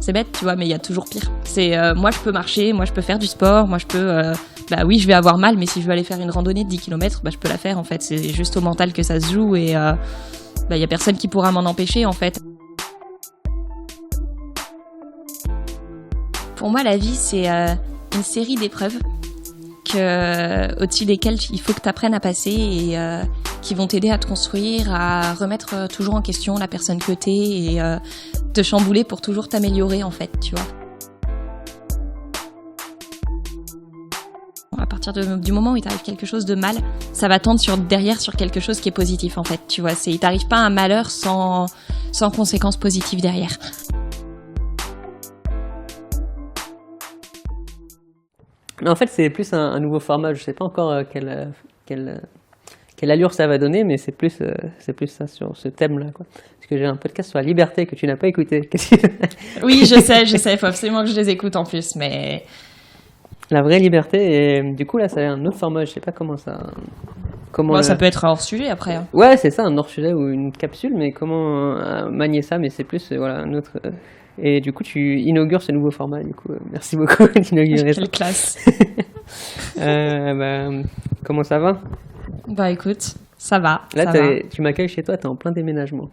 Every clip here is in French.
C'est bête, tu vois, mais il y a toujours pire. C'est moi je peux marcher, moi je peux faire du sport, moi je peux oui, je vais avoir mal, mais si je veux aller faire une randonnée de 10 km, je peux la faire en fait. C'est juste au mental que ça se joue et il y a personne qui pourra m'en empêcher en fait. Pour moi, la vie, c'est une série d'épreuves au-dessus desquelles il faut que tu apprennes à passer et qui vont t'aider à te construire, à remettre toujours en question la personne que t'es et te chambouler pour toujours t'améliorer, en fait, tu vois. À partir du moment où il t'arrive quelque chose de mal, ça va tendre derrière sur quelque chose qui est positif, en fait, tu vois. Il t'arrive pas un malheur sans conséquences positives derrière. En fait, c'est plus un nouveau format. Je sais pas encore quelle allure ça va donner, mais c'est plus ça sur ce thème-là, quoi. Parce que j'ai un podcast sur la liberté que tu n'as pas écouté. Oui, je sais. Il faut absolument que je les écoute en plus, mais... La vraie liberté, et du coup, là, ça a un autre format. Je sais pas comment ça... Ça peut être un hors-sujet, après. Hein. Ouais, c'est ça, un hors-sujet ou une capsule, mais comment manier ça, mais c'est plus, un autre... Et du coup, tu inaugures ce nouveau format, du coup. Merci beaucoup d'inaugurer ça. Quelle classe. Comment ça va? Écoute, ça va. Là, tu m'accueilles chez toi, t'es en plein déménagement.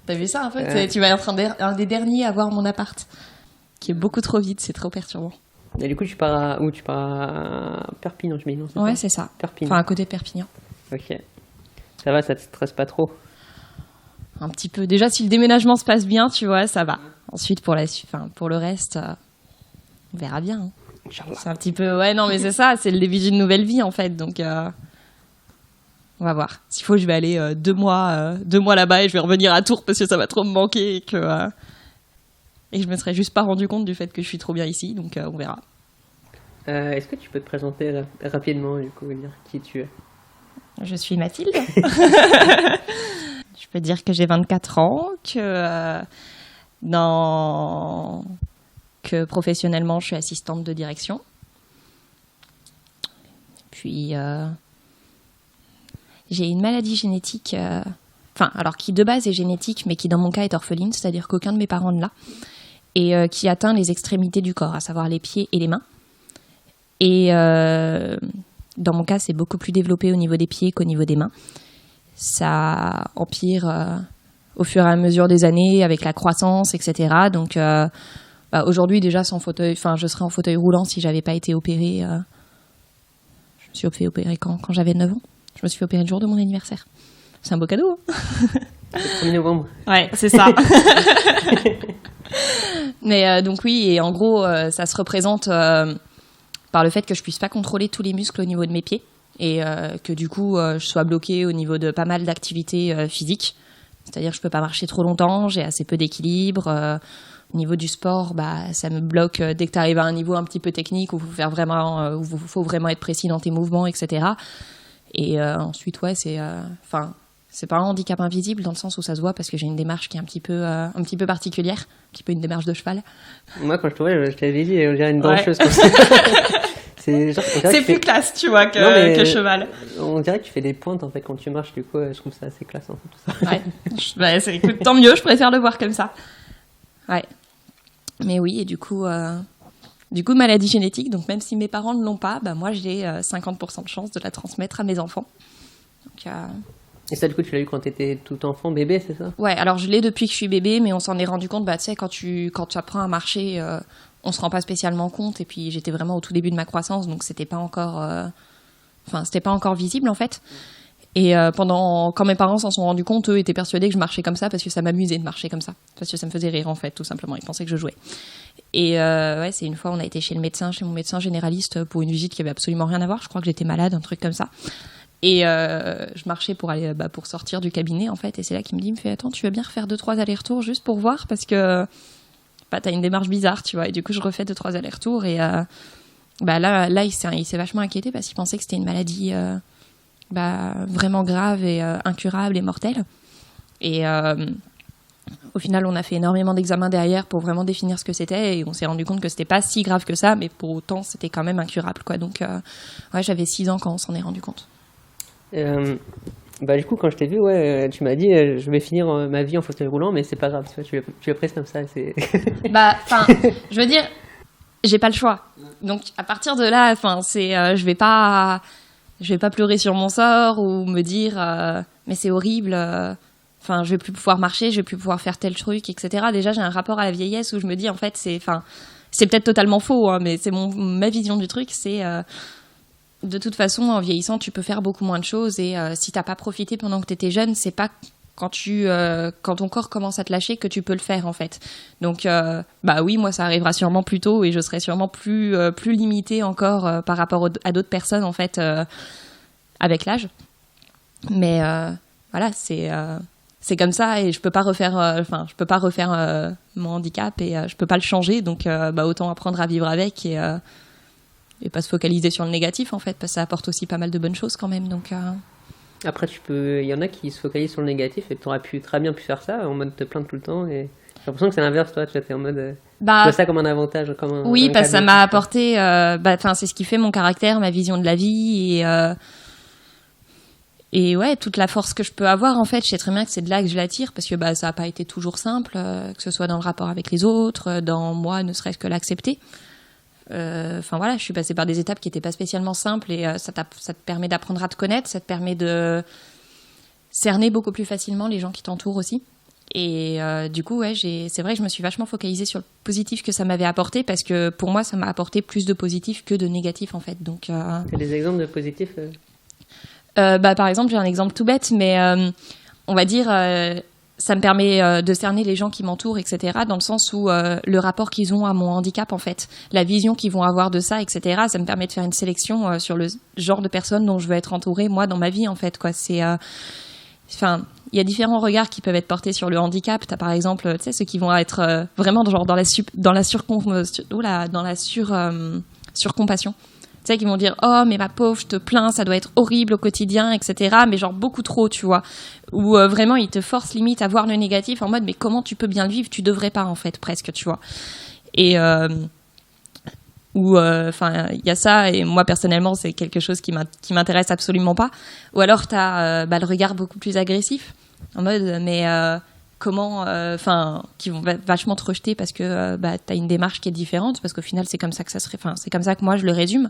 T'as vu ça, en fait? Tu vas être un des derniers à voir mon appart, qui est beaucoup trop vide, c'est trop perturbant. Et du coup, tu pars à où? Tu pars à Perpignan, je me dis, non? Ouais, c'est ça. Perpignan. Enfin, à côté de Perpignan. Ok. Ça va, ça te stresse pas trop? Un petit peu. Déjà, si le déménagement se passe bien, tu vois, ça va. Ensuite, pour le reste, on verra bien. Hein. C'est un petit peu... Ouais, non, mais c'est ça. C'est le début d'une nouvelle vie, en fait. Donc, on va voir. S'il faut, je vais aller 2 mois là-bas et je vais revenir à Tours parce que ça va trop me manquer et que je me serais juste pas rendu compte du fait que je suis trop bien ici. Donc, on verra. Est-ce que tu peux te présenter rapidement, du coup, et dire qui tu es? Je suis Mathilde. Je peux dire que j'ai 24 ans, que professionnellement, je suis assistante de direction. Puis, j'ai une maladie génétique, qui de base est génétique, mais qui dans mon cas est orpheline, c'est-à-dire qu'aucun de mes parents ne l'a, et qui atteint les extrémités du corps, à savoir les pieds et les mains. Et dans mon cas, c'est beaucoup plus développé au niveau des pieds qu'au niveau des mains. Ça empire au fur et à mesure des années avec la croissance, etc. Donc aujourd'hui déjà sans fauteuil, je serais en fauteuil roulant si j'avais pas été opérée. Je me suis fait opérer quand j'avais 9 ans. Je me suis fait opérer le jour de mon anniversaire. C'est un beau cadeau. Hein. Le 1er novembre. Ouais, c'est ça. Mais donc oui, et en gros, ça se représente par le fait que je puisse pas contrôler tous les muscles au niveau de mes pieds. Et que du coup, je sois bloquée au niveau de pas mal d'activités physiques. C'est-à-dire que je peux pas marcher trop longtemps, j'ai assez peu d'équilibre. Au niveau du sport, ça me bloque dès que tu arrives à un niveau un petit peu technique où il faut vraiment être précis dans tes mouvements, etc. Et ensuite, ouais, c'est pas un handicap invisible dans le sens où ça se voit parce que j'ai une démarche qui est un petit peu particulière, un petit peu une démarche de cheval. Moi, quand je te vois, je t'avais dit, on dirait une brancheuse comme ça. C'est plus classe, tu vois, que cheval. On dirait que tu fais des pointes en fait quand tu marches, du coup, je trouve ça assez classe en fait, tout ça. Ouais, écoute, tant mieux, je préfère le voir comme ça. Ouais. Mais oui, et du coup, maladie génétique, donc même si mes parents ne l'ont pas, moi j'ai 50% de chance de la transmettre à mes enfants. Donc, Et ça, du coup, tu l'as eu quand tu étais tout enfant, bébé, c'est ça? Ouais, alors je l'ai depuis que je suis bébé, mais on s'en est rendu compte, tu sais, quand tu apprends à marcher, on se rend pas spécialement compte, et puis j'étais vraiment au tout début de ma croissance, donc c'était pas encore visible en fait. Et quand mes parents s'en sont rendus compte, eux étaient persuadés que je marchais comme ça parce que ça m'amusait de marcher comme ça, parce que ça me faisait rire en fait, tout simplement. Ils pensaient que je jouais. Et c'est une fois on a été chez mon médecin généraliste pour une visite qui avait absolument rien à voir. Je crois que j'étais malade, un truc comme ça. Et je marchais pour aller pour sortir du cabinet en fait, et c'est là qu'il me fait attends, tu veux bien refaire 2-3 allers-retours juste pour voir parce que t'as une démarche bizarre, tu vois. Et du coup je refais 2-3 allers-retours et là il s'est vachement inquiété parce qu'il pensait que c'était une maladie vraiment grave et incurable et mortelle. Et au final, on a fait énormément d'examens derrière pour vraiment définir ce que c'était, et on s'est rendu compte que c'était pas si grave que ça, mais pour autant, c'était quand même incurable, quoi. Donc, j'avais 6 ans quand on s'en est rendu compte. Bah, du coup, quand je t'ai vu, tu m'as dit, je vais finir ma vie en fauteuil roulant, mais c'est pas grave, tu l'as pris comme ça. Bah, enfin, je veux dire, j'ai pas le choix. Donc, à partir de là, enfin, je vais pas pleurer sur mon sort ou me dire, mais c'est horrible. Enfin, je vais plus pouvoir marcher, je vais plus pouvoir faire tel truc, etc. Déjà, j'ai un rapport à la vieillesse où je me dis, en fait, c'est peut-être totalement faux, hein, mais c'est ma vision du truc, c'est de toute façon, en vieillissant, tu peux faire beaucoup moins de choses et si t'as pas profité pendant que t'étais jeune, c'est pas quand ton corps commence à te lâcher que tu peux le faire en fait. Donc, bah oui, moi ça arrivera sûrement plus tôt et je serai sûrement plus limitée encore par rapport à d'autres personnes en fait avec l'âge. Mais voilà, c'est comme ça et je peux pas refaire mon handicap et je peux pas le changer, donc bah autant apprendre à vivre avec et pas se focaliser sur le négatif en fait, parce que ça apporte aussi pas mal de bonnes choses quand même. Donc Après, il y en a qui se focalisent sur le négatif et tu aurais très bien pu faire ça en mode te plaindre tout le temps. Et j'ai l'impression que c'est l'inverse, toi. Tu es en mode. Tu vois ça comme un avantage, oui, parce que ça m'a apporté. C'est ce qui fait mon caractère, ma vision de la vie et ouais, toute la force que je peux avoir en fait. Je sais très bien que c'est de là que je l'attire parce que ça a pas été toujours simple, que ce soit dans le rapport avec les autres, dans moi, ne serait-ce que l'accepter. Enfin voilà, je suis passée par des étapes qui n'étaient pas spécialement simples et ça te permet d'apprendre à te connaître, ça te permet de cerner beaucoup plus facilement les gens qui t'entourent aussi. Et du coup, ouais, c'est vrai que je me suis vachement focalisée sur le positif que ça m'avait apporté parce que pour moi, ça m'a apporté plus de positif que de négatif en fait. Donc, t'as des exemples de positifs par exemple, j'ai un exemple tout bête, mais on va dire. Ça me permet de cerner les gens qui m'entourent, etc., dans le sens où le rapport qu'ils ont à mon handicap, en fait, la vision qu'ils vont avoir de ça, etc., ça me permet de faire une sélection sur le genre de personnes dont je veux être entourée, moi, dans ma vie, en fait, quoi. Enfin, il y a différents regards qui peuvent être portés sur le handicap. T'as par exemple, tu sais, ceux qui vont être vraiment genre dans la surcompassion. Tu sais, qui vont dire « Oh, mais ma pauvre, je te plains, ça doit être horrible au quotidien, etc. » Mais genre beaucoup trop, tu vois. Ou vraiment, ils te forcent limite à voir le négatif en mode « Mais comment tu peux bien le vivre ? Tu devrais pas, en fait, presque, tu vois. » Et il y a ça, et moi, personnellement, c'est quelque chose qui m'intéresse absolument pas. Ou alors, t'as le regard beaucoup plus agressif, en mode « Mais... comment, qui vont vachement te rejeter parce que t'as une démarche qui est différente, parce qu'au final c'est comme ça que c'est comme ça que moi je le résume.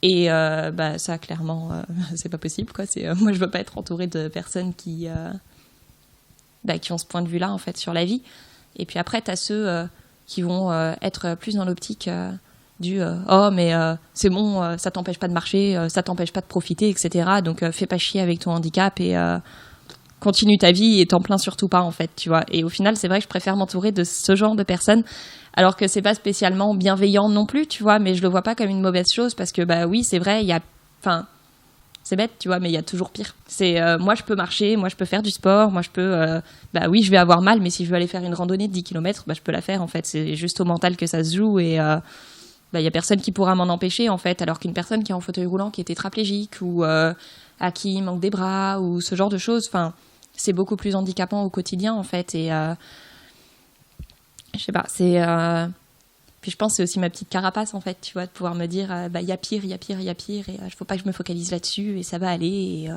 Et ça clairement c'est pas possible quoi. Moi je veux pas être entourée de personnes qui ont ce point de vue là en fait sur la vie. Et puis après t'as ceux qui vont être plus dans l'optique du oh mais c'est bon, ça t'empêche pas de marcher, ça t'empêche pas de profiter, etc. Donc fais pas chier avec ton handicap et continue ta vie et t'en plains surtout pas en fait, tu vois. Et au final, c'est vrai que je préfère m'entourer de ce genre de personnes, alors que c'est pas spécialement bienveillant non plus, tu vois, mais je le vois pas comme une mauvaise chose parce que oui, c'est vrai, c'est bête, tu vois, mais il y a toujours pire. C'est moi je peux marcher, moi je peux faire du sport, moi je peux oui, je vais avoir mal, mais si je veux aller faire une randonnée de 10 km, je peux la faire en fait, c'est juste au mental que ça se joue et il y a personne qui pourra m'en empêcher en fait, alors qu'une personne qui est en fauteuil roulant, qui est tétraplégique ou à qui il manque des bras ou ce genre de choses, c'est beaucoup plus handicapant au quotidien en fait et je sais pas, puis je pense que c'est aussi ma petite carapace en fait, tu vois, de pouvoir me dire il y a pire, il y a pire, il y a pire et faut pas que je me focalise là-dessus et ça va aller et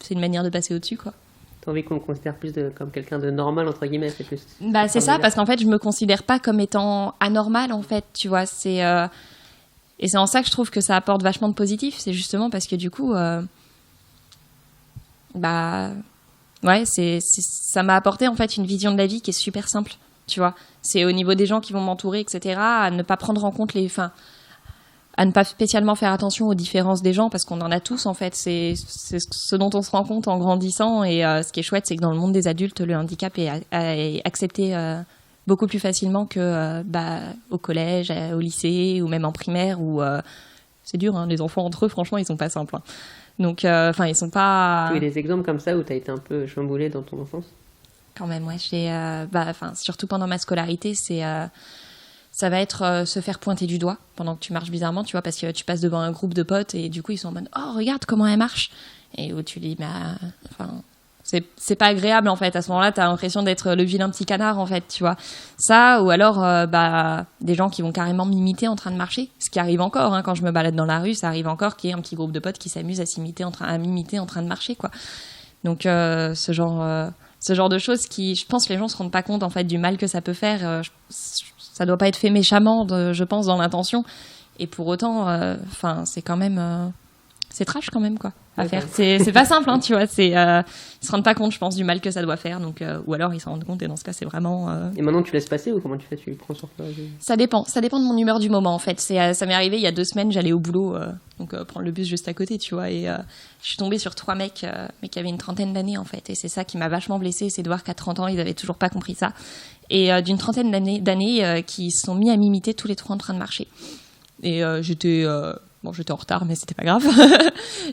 c'est une manière de passer au-dessus quoi. T'as envie qu'on me considère plus comme quelqu'un de normal entre guillemets, c'est plus c'est ça, parce qu'en fait je me considère pas comme étant anormal en fait, tu vois, et c'est en ça que je trouve que ça apporte vachement de positif, c'est justement parce que du coup ça m'a apporté en fait une vision de la vie qui est super simple, tu vois. C'est au niveau des gens qui vont m'entourer, etc., à ne pas prendre en compte à ne pas spécialement faire attention aux différences des gens, parce qu'on en a tous en fait. C'est ce dont on se rend compte en grandissant, et ce qui est chouette, c'est que dans le monde des adultes, le handicap est accepté beaucoup plus facilement que au collège, au lycée, ou même en primaire, où c'est dur, hein, les enfants entre eux, franchement, ils sont pas simples. Hein. Donc, ils sont pas... Tu as des exemples comme ça où tu as été un peu chamboulée dans ton enfance ? Quand même, ouais. Surtout pendant ma scolarité, ça va être se faire pointer du doigt pendant que tu marches bizarrement, tu vois, parce que tu passes devant un groupe de potes et du coup, ils sont en mode « Oh, regarde comment elle marche !» Et où tu dis c'est pas agréable en fait. À ce moment-là, t'as l'impression d'être le vilain petit canard en fait, tu vois. Ça, ou alors des gens qui vont carrément m'imiter en train de marcher, ce qui arrive encore, hein, quand je me balade dans la rue, ça arrive encore qu'il y ait un petit groupe de potes qui s'amusent à m'imiter en train de marcher, quoi. Donc ce genre de choses qui, je pense que les gens se rendent pas compte en fait du mal que ça peut faire. Ça doit pas être fait méchamment, je pense, dans l'intention. Et pour autant, c'est quand même... c'est trash quand même, quoi, à faire. C'est pas simple, hein, tu vois. Ils se rendent pas compte, je pense, du mal que ça doit faire. Donc, ou alors ils s'en rendent compte et dans ce cas, c'est vraiment... Et maintenant, tu laisses passer ou comment tu fais? Tu prends sur toi? Ça dépend de mon humeur du moment, en fait. Ça m'est arrivé il y a 2 semaines, j'allais au boulot, prendre le bus juste à côté, tu vois. Et je suis tombée sur 3 mecs, mais qui avaient une trentaine d'années, en fait. Et c'est ça qui m'a vachement blessée, c'est de voir qu'à 30 ans, ils avaient toujours pas compris ça. Et d'une trentaine d'années qui se sont mis à m'imiter tous les 3 en train de marcher. Et j'étais en retard, mais c'était pas grave.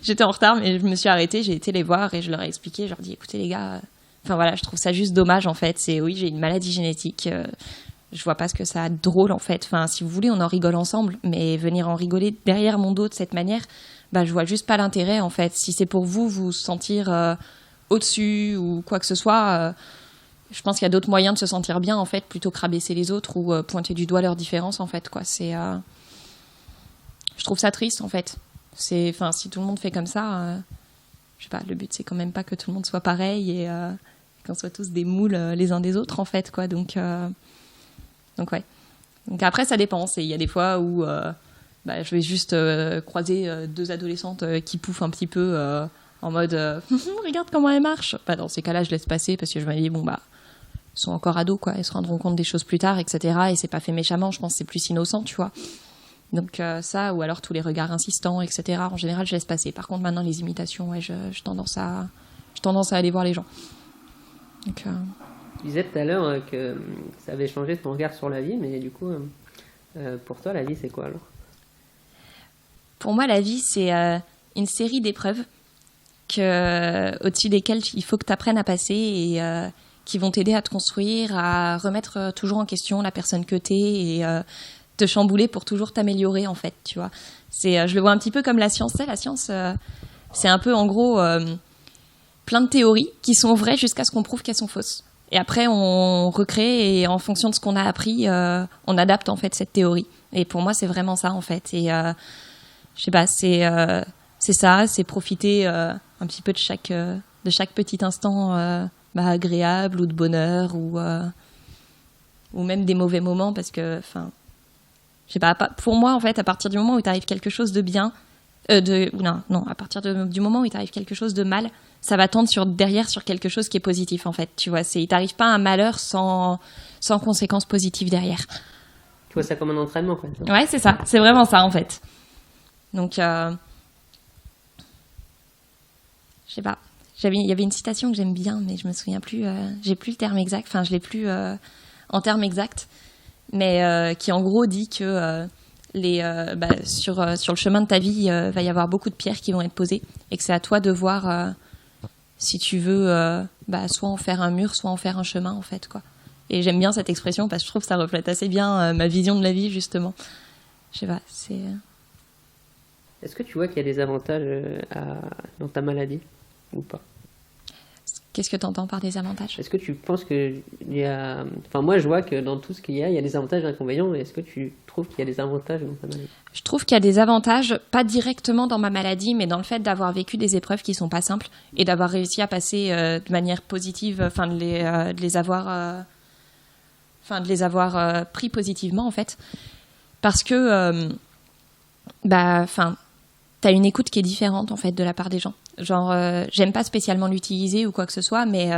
J'étais en retard, mais je me suis arrêtée, j'ai été les voir et je leur ai expliqué. Je leur ai dit, écoutez les gars, je trouve ça juste dommage en fait. Oui, j'ai une maladie génétique. Je vois pas ce que ça a de drôle en fait. Enfin, si vous voulez, on en rigole ensemble, mais venir en rigoler derrière mon dos de cette manière, je vois juste pas l'intérêt en fait. Si c'est pour vous sentir au-dessus ou quoi que ce soit. Je pense qu'il y a d'autres moyens de se sentir bien en fait, plutôt que rabaisser les autres ou pointer du doigt leurs différences en fait, quoi. Je trouve ça triste en fait. Si tout le monde fait comme ça, je sais pas, le but c'est quand même pas que tout le monde soit pareil et qu'on soit tous des moules les uns des autres en fait, quoi. Donc ouais. Donc après ça dépend. Il y a des fois où je vais juste croiser 2 adolescentes qui pouffent un petit peu en mode regarde comment elles marchent. Dans ces cas-là je laisse passer parce que je me dis ils sont encore ados, quoi. Ils se rendront compte des choses plus tard, etc. Et c'est pas fait méchamment. Je pense que c'est plus innocent, tu vois. Donc ça, ou alors tous les regards insistants, etc. En général, je laisse passer. Par contre, maintenant, les imitations, ouais, j'ai tendance à aller voir les gens. Donc, Tu disais tout à l'heure que ça avait changé ton regard sur la vie, mais du coup, pour toi, la vie, c'est quoi alors? Pour moi, la vie, c'est une série d'épreuves au-dessus desquelles il faut que tu apprennes à passer et qui vont t'aider à te construire, à remettre toujours en question la personne que t'es et te chambouler pour toujours t'améliorer, en fait, tu vois. Je le vois un petit peu comme la science. La science, c'est un peu, en gros, plein de théories qui sont vraies jusqu'à ce qu'on prouve qu'elles sont fausses. Et après, on recrée et en fonction de ce qu'on a appris, on adapte, en fait, cette théorie. Et pour moi, c'est vraiment ça, en fait. Et je sais pas, c'est ça, c'est profiter un petit peu de chaque petit instant agréable ou de bonheur ou même des mauvais moments parce que, je sais pas, pour moi, en fait, à partir du moment où il t'arrive quelque chose de bien, à partir du moment où il t'arrive quelque chose de mal, ça va tendre derrière sur quelque chose qui est positif, en fait, tu vois. Il t'arrive pas un malheur sans conséquences positives derrière. Tu vois ça comme un entraînement, quoi. Ouais, c'est ça, c'est vraiment ça, en fait. Donc, je sais pas. Il y avait une citation que j'aime bien, mais je me souviens plus. J'ai plus le terme exact. Enfin, je l'ai plus en termes exacts, mais qui en gros dit que sur le chemin de ta vie, va y avoir beaucoup de pierres qui vont être posées, et que c'est à toi de voir si tu veux soit en faire un mur, soit en faire un chemin, en fait, quoi. Et j'aime bien cette expression parce que je trouve que ça reflète assez bien ma vision de la vie, justement. Je sais pas. Est-ce que tu vois qu'il y a des avantages dans ta maladie ou pas? Qu'est-ce que tu entends par des avantages? Est-ce que tu penses qu'il y a... Enfin, moi, je vois que dans tout ce qu'il y a des avantages et des inconvénients. Est-ce que tu trouves qu'il y a des avantages dans ta maladie? Je trouve qu'il y a des avantages, pas directement dans ma maladie, mais dans le fait d'avoir vécu des épreuves qui sont pas simples et d'avoir réussi à passer de manière positive, de les avoir pris positivement, en fait. Parce que, t'as une écoute qui est différente, en fait, de la part des gens. Genre, j'aime pas spécialement l'utiliser ou quoi que ce soit, mais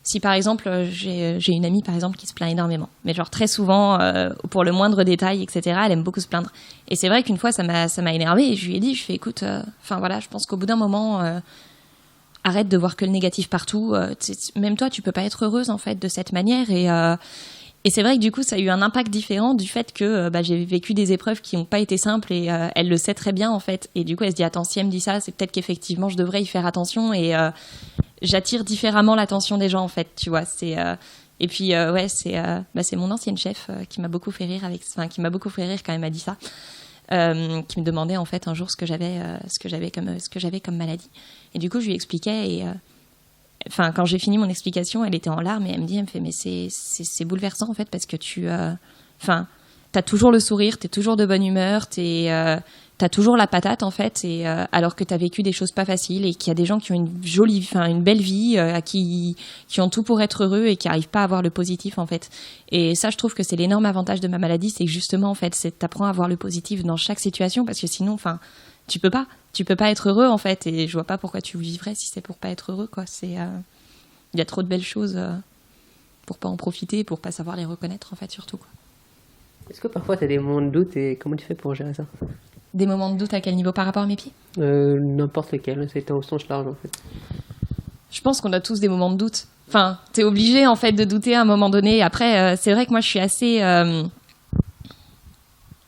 si par exemple, j'ai une amie par exemple qui se plaint énormément, mais genre très souvent, pour le moindre détail, etc., elle aime beaucoup se plaindre. Et c'est vrai qu'une fois, ça m'a énervée et je lui ai dit, écoute, je pense qu'au bout d'un moment, arrête de voir que le négatif partout. Même toi, tu peux pas être heureuse en fait de cette manière et c'est vrai que du coup, ça a eu un impact différent du fait que j'ai vécu des épreuves qui n'ont pas été simples et elle le sait très bien en fait. Et du coup, elle se dit attends, si elle me dit ça, c'est peut-être qu'effectivement, je devrais y faire attention et j'attire différemment l'attention des gens en fait. Tu vois, c'est mon ancienne chef qui m'a beaucoup fait rire qui m'a beaucoup fait rire quand elle m'a dit ça, qui me demandait en fait un jour ce que j'avais comme maladie. Et du coup, je lui expliquais enfin, quand j'ai fini mon explication, elle était en larmes et elle me fait, mais c'est bouleversant en fait parce que enfin, t'as toujours le sourire, t'es toujours de bonne humeur, t'as toujours la patate en fait, et alors que t'as vécu des choses pas faciles et qu'il y a des gens qui ont une belle vie, qui ont tout pour être heureux et qui arrivent pas à voir le positif en fait. Et ça, je trouve que c'est l'énorme avantage de ma maladie, c'est que justement en fait, t'apprends à voir le positif dans chaque situation, parce que sinon, enfin, tu peux pas être heureux en fait, et je vois pas pourquoi tu vivrais si c'est pour pas être heureux quoi. Il y a trop de belles choses pour pas en profiter, pour pas savoir les reconnaître en fait surtout quoi. Est-ce que parfois tu as des moments de doute et comment tu fais pour gérer ça? Des moments de doute à quel niveau par rapport à mes pieds? N'importe lequel, c'était au sens large en fait. Je pense qu'on a tous des moments de doute. Enfin, t'es obligé en fait de douter à un moment donné. Après, c'est vrai que moi je suis assez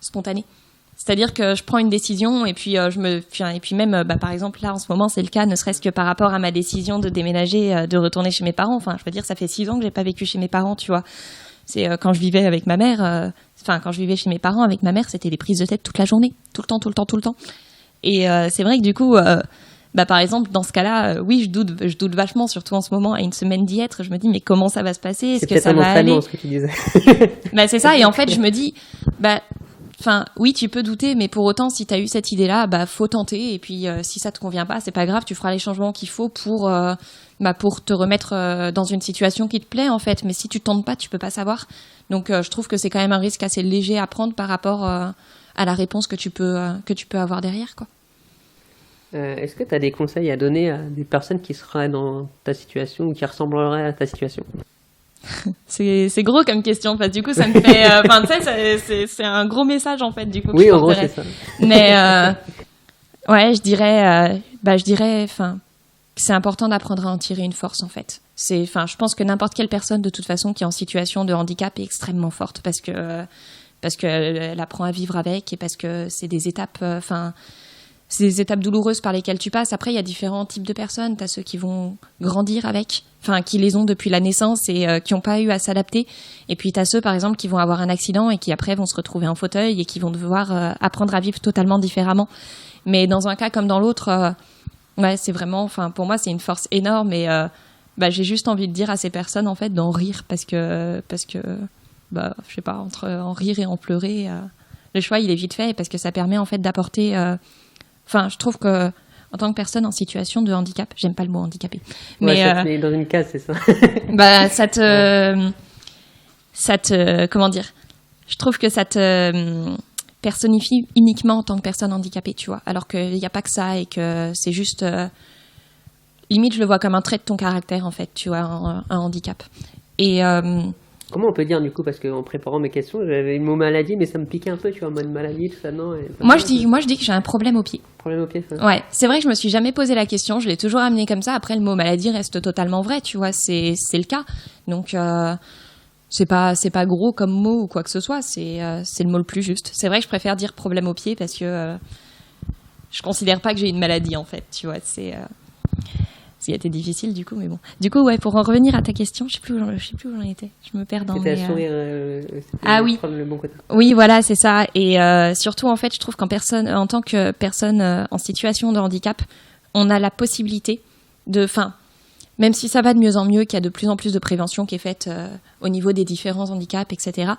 spontanée. C'est-à-dire que je prends une décision et puis et puis même par exemple là en ce moment c'est le cas, ne serait-ce que par rapport à ma décision de déménager, de retourner chez mes parents. Enfin, je veux dire, ça fait 6 ans que j'ai pas vécu chez mes parents, tu vois. C'est quand je vivais avec ma mère, quand je vivais chez mes parents avec ma mère, c'était des prises de tête toute la journée, tout le temps. Et c'est vrai que du coup, par exemple, dans ce cas-là, oui, je doute vachement, surtout en ce moment, à une semaine d'y être. Je me dis, mais comment ça va se passer? Est-ce que ça va aller? Ce que tu disais. C'est ça. Et en fait, je me dis, oui, tu peux douter, mais pour autant, si tu as eu cette idée-là, faut tenter. Et puis, si ça te convient pas, c'est pas grave, tu feras les changements qu'il faut pour te remettre dans une situation qui te plaît, en fait. Mais si tu tentes pas, tu peux pas savoir. Donc, je trouve que c'est quand même un risque assez léger à prendre par rapport à la réponse que tu peux avoir derrière, quoi. Est-ce que tu as des conseils à donner à des personnes qui seraient dans ta situation ou qui ressembleraient à ta situation? C'est gros comme question, parce que du coup, ça me fait... c'est un gros message, en fait, du coup. Oui, en gros, c'est ça. Mais, ouais, je dirais, c'est important d'apprendre à en tirer une force, en fait. Je pense que n'importe quelle personne, de toute façon, qui est en situation de handicap est extrêmement forte, parce que elle apprend à vivre avec et parce que c'est des étapes, c'est des étapes douloureuses par lesquelles tu passes. Après, il y a différents types de personnes. Tu as ceux qui vont grandir avec, qui les ont depuis la naissance et qui n'ont pas eu à s'adapter. Et puis, tu as ceux, par exemple, qui vont avoir un accident et qui, après, vont se retrouver en fauteuil et qui vont devoir apprendre à vivre totalement différemment. Mais dans un cas comme dans l'autre, c'est vraiment... pour moi, c'est une force énorme. Et j'ai juste envie de dire à ces personnes, en fait, d'en rire parce que je sais pas, entre en rire et en pleurer, le choix, il est vite fait parce que ça permet, en fait, d'apporter... je trouve que en tant que personne en situation de handicap, j'aime pas le mot handicapé, mais ça te met dans une case, c'est ça. Comment dire, je trouve que ça te personnifie uniquement en tant que personne handicapée, tu vois, alors qu'il n'y a pas que ça et que c'est juste limite je le vois comme un trait de ton caractère en fait, tu vois, un handicap. Et comment on peut dire du coup, parce qu'en préparant mes questions, j'avais le mot maladie, mais ça me piquait un peu, tu vois, en mode maladie, tout ça, non? Moi je dis que j'ai un problème au pied. Problème au pied, ça. Ouais, c'est vrai que je me suis jamais posé la question, je l'ai toujours amené comme ça. Après, le mot maladie reste totalement vrai, tu vois, c'est le cas. Donc c'est pas gros comme mot ou quoi que ce soit, c'est le mot le plus juste. C'est vrai que je préfère dire problème au pied parce que je considère pas que j'ai une maladie en fait, tu vois, ça a été difficile du coup, mais bon. Du coup, ouais, pour en revenir à ta question, je sais plus où j'en étais. Je me perds dans mes... sourire, oui. Prendre le bon côté. Oui, voilà, c'est ça. Et surtout, en fait, je trouve en tant que personne en situation de handicap, on a la possibilité même si ça va de mieux en mieux, qu'il y a de plus en plus de prévention qui est faite au niveau des différents handicaps, etc.,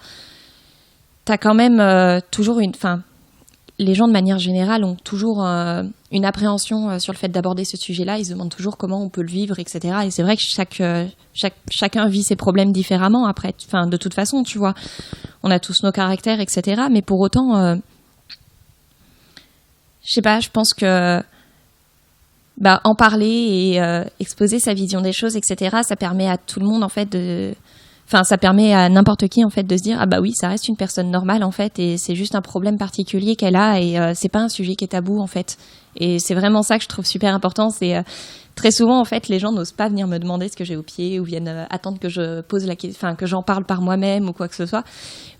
t'as quand même toujours les gens, de manière générale, ont toujours une appréhension sur le fait d'aborder ce sujet-là. Ils se demandent toujours comment on peut le vivre, etc. Et c'est vrai que chacun vit ses problèmes différemment. Après, de toute façon, tu vois, on a tous nos caractères, etc. Mais pour autant, je sais pas, je pense que en parler et exposer sa vision des choses, etc., ça permet à tout le monde, en fait, ça permet à n'importe qui en fait de se dire oui, ça reste une personne normale en fait et c'est juste un problème particulier qu'elle a et c'est pas un sujet qui est tabou en fait. Et c'est vraiment ça que je trouve super important. C'est très souvent en fait les gens n'osent pas venir me demander ce que j'ai au pied ou viennent attendre que je pose la question, que j'en parle par moi-même ou quoi que ce soit.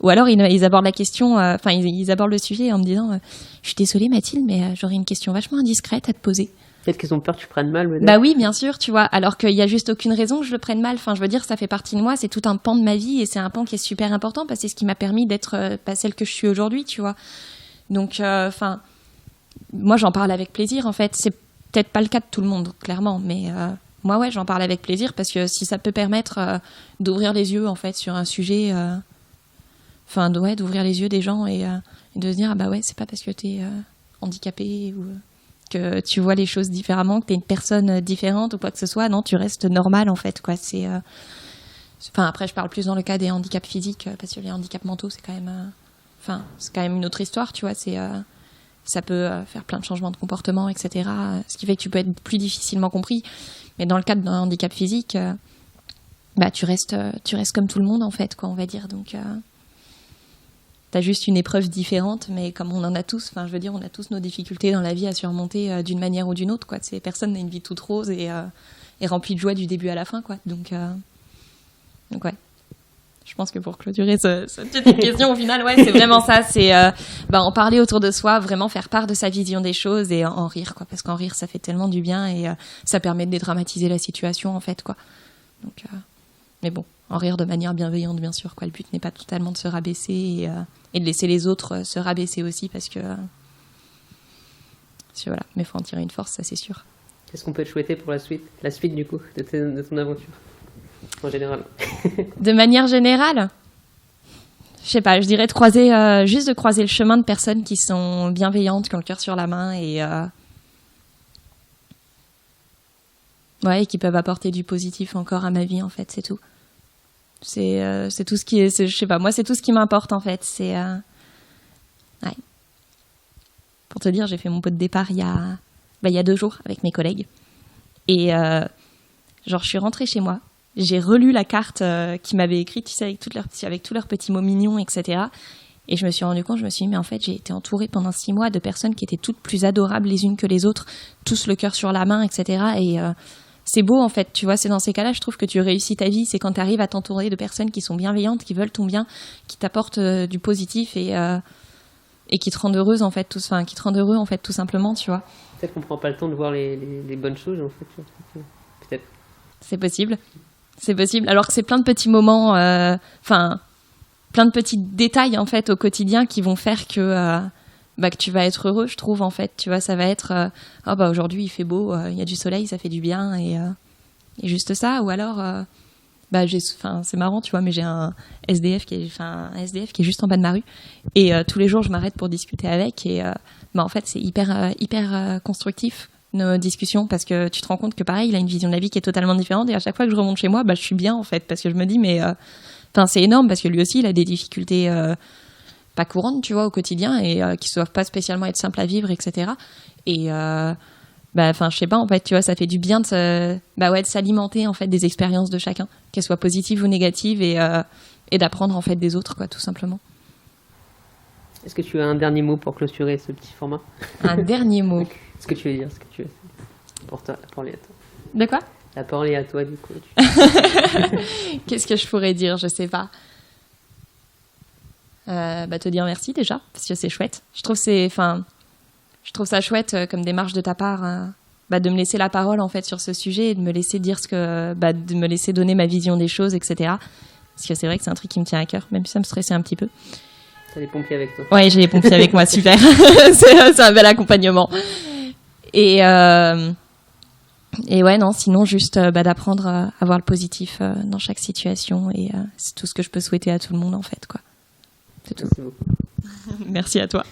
Ou alors ils abordent la question, ils abordent le sujet en me disant je suis désolée Mathilde, mais j'aurais une question vachement indiscrète à te poser. Peut-être qu'ils ont peur que tu prennes mal. Peut-être. Oui, bien sûr, tu vois. Alors qu'il y a juste aucune raison que je le prenne mal. Je veux dire, ça fait partie de moi. C'est tout un pan de ma vie et c'est un pan qui est super important parce que c'est ce qui m'a permis d'être celle que je suis aujourd'hui, tu vois. Donc, moi, j'en parle avec plaisir, en fait. C'est peut-être pas le cas de tout le monde, clairement, mais moi, ouais, j'en parle avec plaisir parce que si ça peut permettre d'ouvrir les yeux en fait sur un sujet, d'ouvrir les yeux des gens et de se dire ah bah ouais, c'est pas parce que t'es handicapé ou que tu vois les choses différemment, que t'es une personne différente ou quoi que ce soit. Non, tu restes normal en fait, quoi. Après, je parle plus dans le cas des handicaps physiques parce que les handicaps mentaux, c'est quand même, c'est quand même une autre histoire, tu vois. Ça peut faire plein de changements de comportement, etc. Ce qui fait que tu peux être plus difficilement compris. Mais dans le cadre d'un handicap physique, tu restes comme tout le monde, en fait, quoi, on va dire. Donc, t'as juste une épreuve différente, mais comme on en a tous, on a tous nos difficultés dans la vie à surmonter d'une manière ou d'une autre, quoi. Personne n'a une vie toute rose et remplie de joie du début à la fin, quoi. Donc ouais. Je pense que pour clôturer cette petite question, au final, ouais, c'est vraiment ça. C'est en parler autour de soi, vraiment faire part de sa vision des choses et en rire, quoi. Parce qu'en rire, ça fait tellement du bien et ça permet de dédramatiser la situation, en fait, quoi. Donc, mais bon, en rire de manière bienveillante, bien sûr, quoi. Le but n'est pas totalement de se rabaisser et de laisser les autres se rabaisser aussi, parce que voilà. Mais faut en tirer une force, ça c'est sûr. Qu'est-ce qu'on peut te souhaiter pour la suite du coup de ton aventure? En général. De manière générale, je sais pas, je dirais de croiser le chemin de personnes qui sont bienveillantes, qui ont le cœur sur la main et qui peuvent apporter du positif encore à ma vie, en fait, c'est tout. C'est tout ce qui est, je sais pas, moi c'est tout ce qui m'importe en fait. Ouais. Pour te dire, j'ai fait mon pot de départ il y a 2 jours avec mes collègues et je suis rentrée chez moi. J'ai relu la carte qu'ils m'avaient écrite, tu sais, avec tous leurs petits mots mignons, etc. Et je me suis rendu compte, mais en fait, j'ai été entourée pendant 6 mois de personnes qui étaient toutes plus adorables les unes que les autres, tous le cœur sur la main, etc. Et c'est beau, en fait, tu vois, c'est dans ces cas-là, je trouve que tu réussis ta vie, c'est quand tu arrives à t'entourer de personnes qui sont bienveillantes, qui veulent ton bien, qui t'apportent du positif et qui te rendent heureuse, en fait, qui te rendent heureux, en fait, tout simplement, tu vois. Peut-être qu'on prend pas le temps de voir les bonnes choses, en fait. Peut-être. C'est possible. C'est possible, alors que c'est plein de petits moments, plein de petits détails en fait au quotidien qui vont faire que tu vas être heureux, je trouve en fait. Tu vois, ça va être aujourd'hui il fait beau, il y a du soleil, ça fait du bien et juste ça. Ou alors c'est marrant, tu vois, mais j'ai un SDF qui est juste en bas de ma rue et tous les jours je m'arrête pour discuter avec et en fait c'est hyper constructif nos discussions parce que tu te rends compte que pareil il a une vision de la vie qui est totalement différente et à chaque fois que je remonte chez moi je suis bien en fait parce que je me dis mais c'est énorme parce que lui aussi il a des difficultés pas courantes tu vois au quotidien et qui ne doivent pas spécialement être simples à vivre etc et je sais pas en fait tu vois ça fait du bien de s'alimenter en fait des expériences de chacun qu'elles soient positives ou négatives et d'apprendre en fait des autres quoi tout simplement. Est-ce que tu as un dernier mot pour clôturer ce petit format? Un dernier mot. Ce que tu veux dire, ce que tu veux. Pour toi, la parole est à toi. De quoi? La parole est à toi, du coup. Qu'est-ce que je pourrais dire? Je sais pas. Te dire merci déjà, parce que c'est chouette. Je trouve ça chouette comme démarche de ta part, de me laisser la parole en fait sur ce sujet et de me laisser dire de me laisser donner ma vision des choses, etc. Parce que c'est vrai que c'est un truc qui me tient à cœur, même si ça me stressait un petit peu. T'as les pompiers avec toi. Ouais, j'ai les pompiers avec moi, super. c'est un bel accompagnement. Et ouais, non, sinon juste d'apprendre à voir le positif dans chaque situation et c'est tout ce que je peux souhaiter à tout le monde en fait, quoi. C'est tout. Merci beaucoup. Merci à toi.